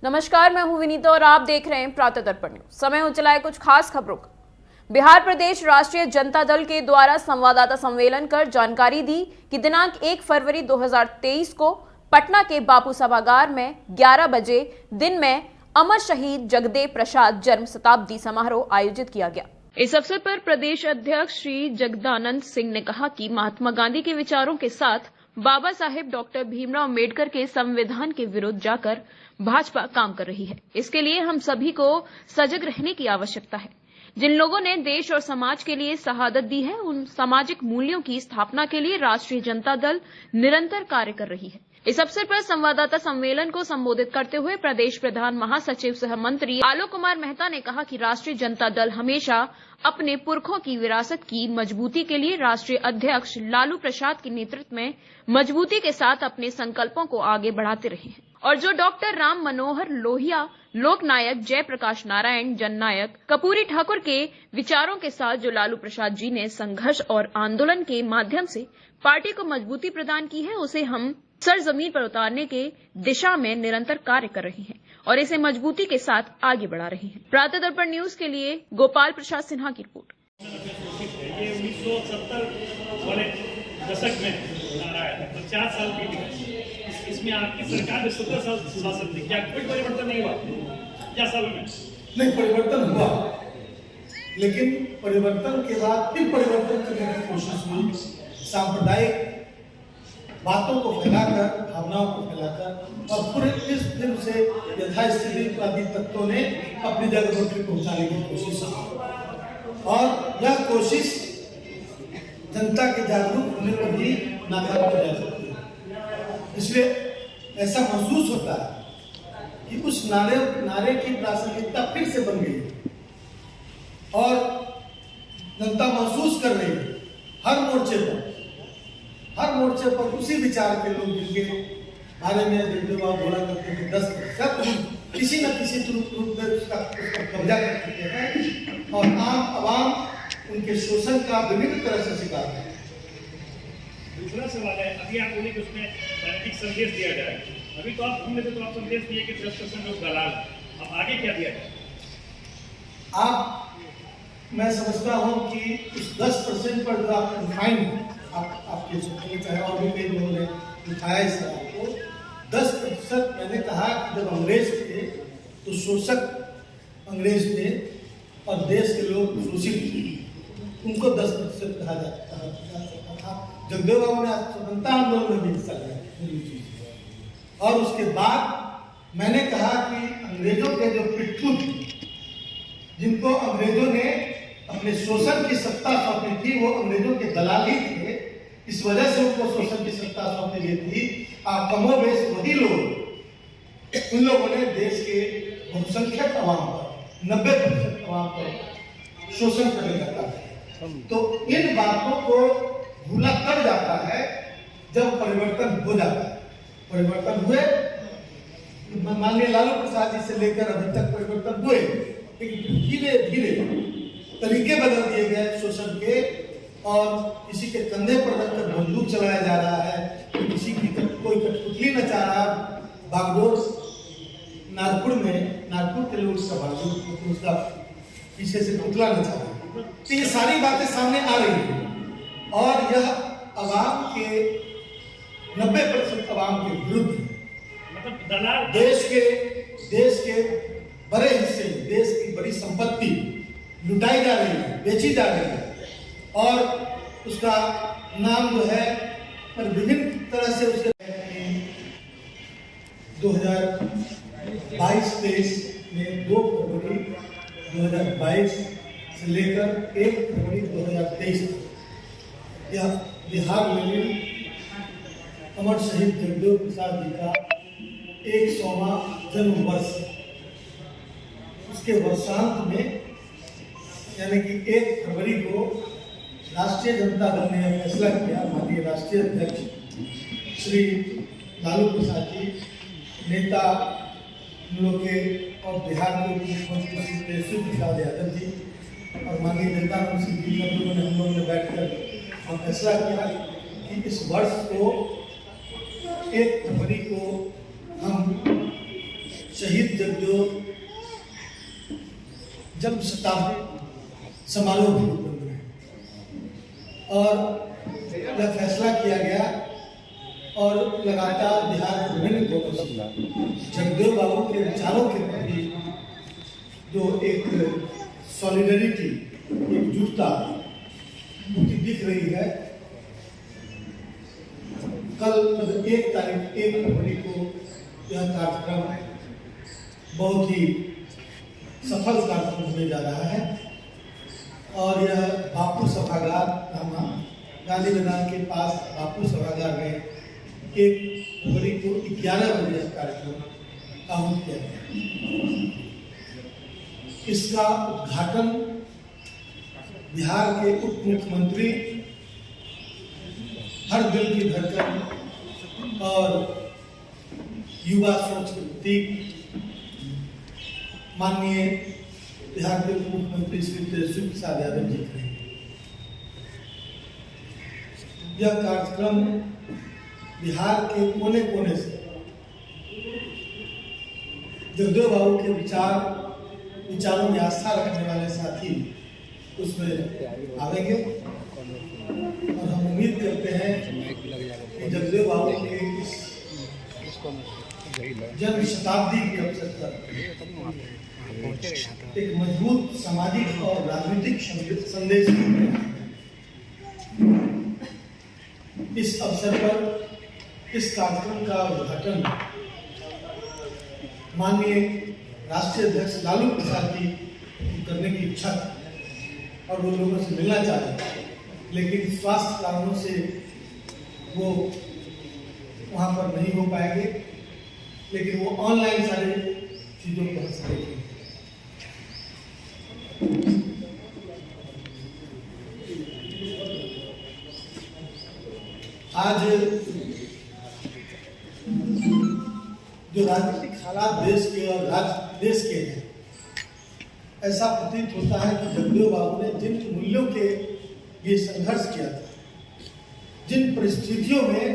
नमस्कार, मैं हूं विनीता और आप देख रहे हैं प्रातः दर्पण न्यूज। समय हो चला है कुछ खास खबरों का। बिहार प्रदेश राष्ट्रीय जनता दल के द्वारा संवाददाता सम्मेलन कर जानकारी दी कि दिनांक 1 फरवरी 2023 को पटना के बापू सभागार में 11 बजे दिन में अमर शहीद जगदेव प्रसाद जन्म शताब्दी समारोह आयोजित किया गया। इस अवसर पर प्रदेश अध्यक्ष श्री जगदानंद सिंह ने कहा कि महात्मा गांधी के विचारों के साथ बाबा साहेब डॉक्टर भीमराव अम्बेडकर के संविधान के विरुद्ध जाकर भाजपा काम कर रही है। इसके लिए हम सभी को सजग रहने की आवश्यकता है। जिन लोगों ने देश और समाज के लिए शहादत दी है, उन सामाजिक मूल्यों की स्थापना के लिए राष्ट्रीय जनता दल निरंतर कार्य कर रही है। इस अवसर पर संवाददाता सम्मेलन को संबोधित करते हुए प्रदेश प्रधान महासचिव सह मंत्री आलोक कुमार मेहता ने कहा कि राष्ट्रीय जनता दल हमेशा अपने पुरखों की विरासत की मजबूती के लिए राष्ट्रीय अध्यक्ष लालू प्रसाद के नेतृत्व में मजबूती के साथ अपने संकल्पों को आगे बढ़ाते रहे हैं और जो डॉक्टर राम मनोहर लोहिया, लोकनायक जयप्रकाश नारायण, जननायक कर्पूरी ठाकुर के विचारों के साथ जो लालू प्रसाद जी ने संघर्ष और आंदोलन के माध्यम से पार्टी को मजबूती प्रदान की है, उसे हम सरजमीन पर उतारने के दिशा में निरंतर कार्य कर रहे हैं और इसे मजबूती के साथ आगे बढ़ा रहे हैं। प्रातः दर्पण न्यूज के लिए गोपाल प्रसाद सिन्हा की रिपोर्ट। ये 1970 वाले दशक में आया था, 50 साल की इसमें आपकी सरकार ने 17 साल शासन दी। क्या कोई परिवर्तन नहीं हुआ? क्या सालों में नहीं परिवर्तन हुआ, लेकिन परिवर्तन के बाद फिर परिवर्तन करने की कोशिश हुई। सांप्रदायिक बातों को फैलाकर, भावनाओं को फैलाकर और पूरे फिर से यथास्थितिवादी तत्वों ने अपनी जगह पर पहुंचाने की कोशिश की और यह कोशिश जनता के जागरूक होने पर भी नाकाम की जा सकती है। इसलिए ऐसा महसूस होता है कि उस नारे की प्रासंगिकता फिर से बन गई और जनता महसूस कर रही है हर मोर्चे पर उसी विचार के लोग जिनके बारे में जगदेव बोला करते हैं 10% किसी न किसी रूप में उसका कब्जा कर चुके हैं और आम आवाम उनके शोषण का विभिन्न तरह से शिकार है। दूसरा सवाल है, अभी आप बोले कि उसमें राजनीतिक संदेश दिया जाए। अभी तो आप घूमने तो आप संदेश दिए कि 10% लोग दलाल। अब आगे क्या दिया जाए? मैं समझता हूं कि उस 10% पर जो आप कन्फाइंड आपके क्षेत्र चाहे और भी कई लोगों ने उठाया इस सवाल को, 10% मैंने कहा कि जब अंग्रेज थे तो शोषक अंग्रेज थे और देश के लोग शोषित थे, उनको 10% कहा जा सकता था। जगदेव बाबू ने स्वतंत्रता आंदोलन में भी हिस्सा लिया और उसके बाद मैंने कहा कि अंग्रेजों के जो पिट्ठू थे, जिनको अंग्रेजों ने अपने शोषण की सत्ता सौंपी थी, वो अंग्रेजों के दलाल ही थे। इस वजह से उनको शोषण की सत्ता सौंपी गई थी। कमोबेश वही लोग, उन लोगों ने देश के बहुसंख्यक अवाम पर 90% अवाम पर शोषण करने का काम। तो इन बातों को भूला तब जाता है जब परिवर्तन हो जाता है। परिवर्तन हुए, माननीय लालू प्रसाद जी से लेकर अभी तक परिवर्तन हुए, लेकिन धीरे धीरे तरीके बदल दिए गए शोषण के और किसी के कंधे पर रखकर बंदूक चलाया जा रहा है, किसी की कोई कठपुतली न चाह रहा। बागडोर नागपुर के लोग उसका पीछे से पुतला न चाह रहा। तो ये सारी बातें सामने आ रही हैं और यह अवाम के 90% अवाम के विरुद्ध, मतलब दलाल देश के बड़े हिस्से, देश की बड़ी संपत्ति लुटाई जा रही है, बेची जा रही है और उसका नाम जो है पर विभिन्न तरह से उसके 2022-23 में 2 फरवरी 2022 से लेकर 1 फरवरी 2023 तक यह बिहार में अमर शहीद जगदेव प्रसाद जी का 100वां जन्म वर्ष, उसके वर्षांत में यानी कि 1 फरवरी को राष्ट्रीय जनता दल ने फैसला किया, माननीय राष्ट्रीय अध्यक्ष श्री लालू प्रसाद जी, नेता हम लोग के और बिहार के मुख्यमंत्री श्री तेजस्वी प्रसाद यादव जी और माननीय जगदानंद सिंह जी, हम लोगों ने बैठकर फैसला किया कि इस वर्ष को 1 फरवरी को हम शहीद जगदेव जन्म शताब्दी समारोह के रूप में और यह फैसला किया गया और लगातार बिहार के विभिन्न कोनों से जगदेव बाबू के विचारों के प्रति जो एक सॉलिडरिटी, एकजुटता उनकी दिख रही है। कल 1 फरवरी को यह कार्यक्रम बहुत ही सफल कार्यक्रम होने जा रहा है और यह बापू सभागार गांधी मैदान के पास बापू सभागार में 1 फरवरी को 11 बजे यह कार्यक्रम आहूत किया गया। इसका उद्घाटन बिहार के उप मुख्यमंत्री, हर दिल की धड़कन और युवा सोच के प्रतीक माननीय बिहार के उप मुख्यमंत्री श्री तेजस्वी प्रसाद यादव जी करेंगे। यह कार्यक्रम बिहार के कोने कोने से जगदेव बाबू के विचारों में आस्था रखने वाले साथी उसमें आवेंगे और हम उम्मीद करते हैं कि जगदेव बाबू के इस जन्म शताब्दी के अवसर पर एक मजबूत सामाजिक और राजनीतिक संदेश। इस अवसर पर इस कार्यक्रम का उद्घाटन माननीय राष्ट्रीय अध्यक्ष लालू प्रसाद जी करने की इच्छा थी और वो लोगों से मिलना चाहते, लेकिन स्वास्थ्य कारणों से वो वहाँ पर नहीं हो पाएंगे, लेकिन वो ऑनलाइन सारे चीज़ों को हंस रहे थे। आज जो राजनीतिक हालात देश के और देश के हैं, ऐसा प्रतीत होता है कि जगदेव बाबू ने जिन मूल्यों के लिए संघर्ष किया था, जिन परिस्थितियों में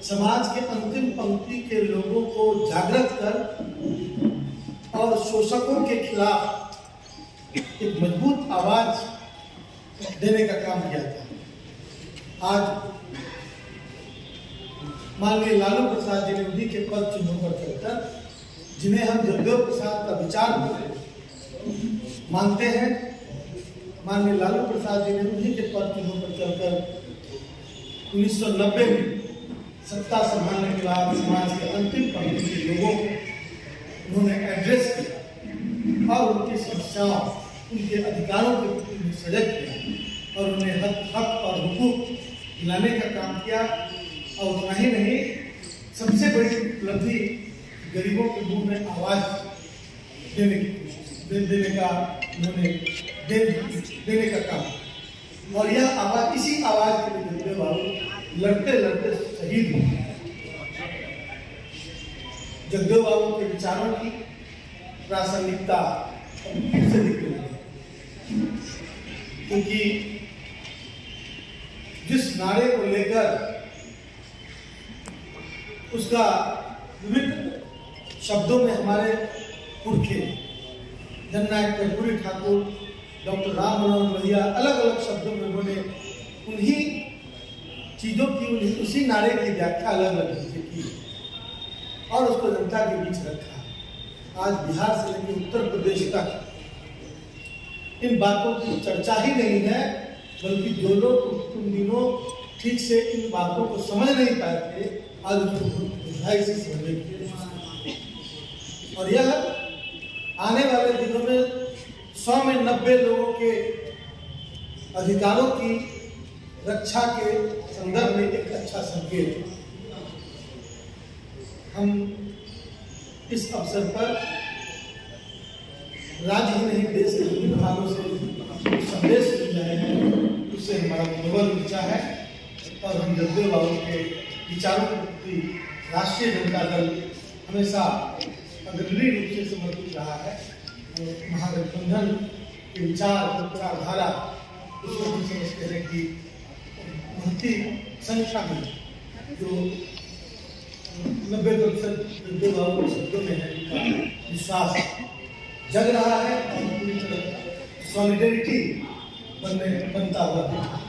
समाज के अंतिम पंक्ति के लोगों को जागृत कर और शोषकों के खिलाफ एक मजबूत आवाज देने का काम किया था। आज माननीय लालू प्रसाद जी ने उन्हीं के पद चिन्हों पर चलकर, जिन्हें हम जगदेव प्रसाद का विचार मानते हैं, माननीय लालू प्रसाद जी ने उन्हीं के पद चिन्हों पर चलकर 1990 में सत्ता संभालने के बाद समाज के अंतिम पंक्ति के लोगों को उन्होंने एड्रेस किया और उनकी समस्याओं, उनके अधिकारों के प्रति सजग किया और उन्हें हक और हुकूक दिलाने का काम किया। और उतना ही नहीं, सबसे बड़ी उपलब्धि गरीबों के मुंह में आवाज देने का उन्होंने देने का काम, और यह आवाज, इसी आवाज के लिए जगदेव बाबू लड़ते लड़ते शहीद हुए। जगदेव बाबू के विचारों की प्रासंगिकता फिर से दिखने लगी, क्योंकि जिस नारे को लेकर उसका विविध शब्दों में हमारे पुरखे जननायक कर्पूरी ठाकुर, डॉक्टर राम मनोहर लोहिया अलग अलग शब्दों में उन्होंने उन्हीं चीज़ों की, उसी नारे की व्याख्या अलग अलग ढंग से की और उसको जनता के बीच रखा। आज बिहार से लेकर उत्तर प्रदेश तक इन बातों की चर्चा ही नहीं है, बल्कि जो लोग उन दिनों ठीक से इन बातों को समझ नहीं पाए थे, आज उनको बुझाई से समझने की कोशिश की। और यह आने वाले दिनों में 100 में 90 लोगों के अधिकारों की रक्षा के संदर्भ में एक अच्छा संकेत है। हम इस अवसर पर राज्य ही नहीं, देश के विभिन्न भागों से संदेश मिल रहे हैं, उससे हमारा मनोबल ऊंचा है और हम जगदेव बाबू के विचारों के प्रति राष्ट्रीय जनता दल हमेशा अग्रणी रूप से समर्पित रहा है। महागठबंधन के विचारधारा उसको हम समझते हैं कि महती संख्या में जो 90% विभागों के शब्दों में है इनका विश्वास जग रहा है और पूरी तरह सॉलिडेरिटी बनता हुआ दिख रहा है।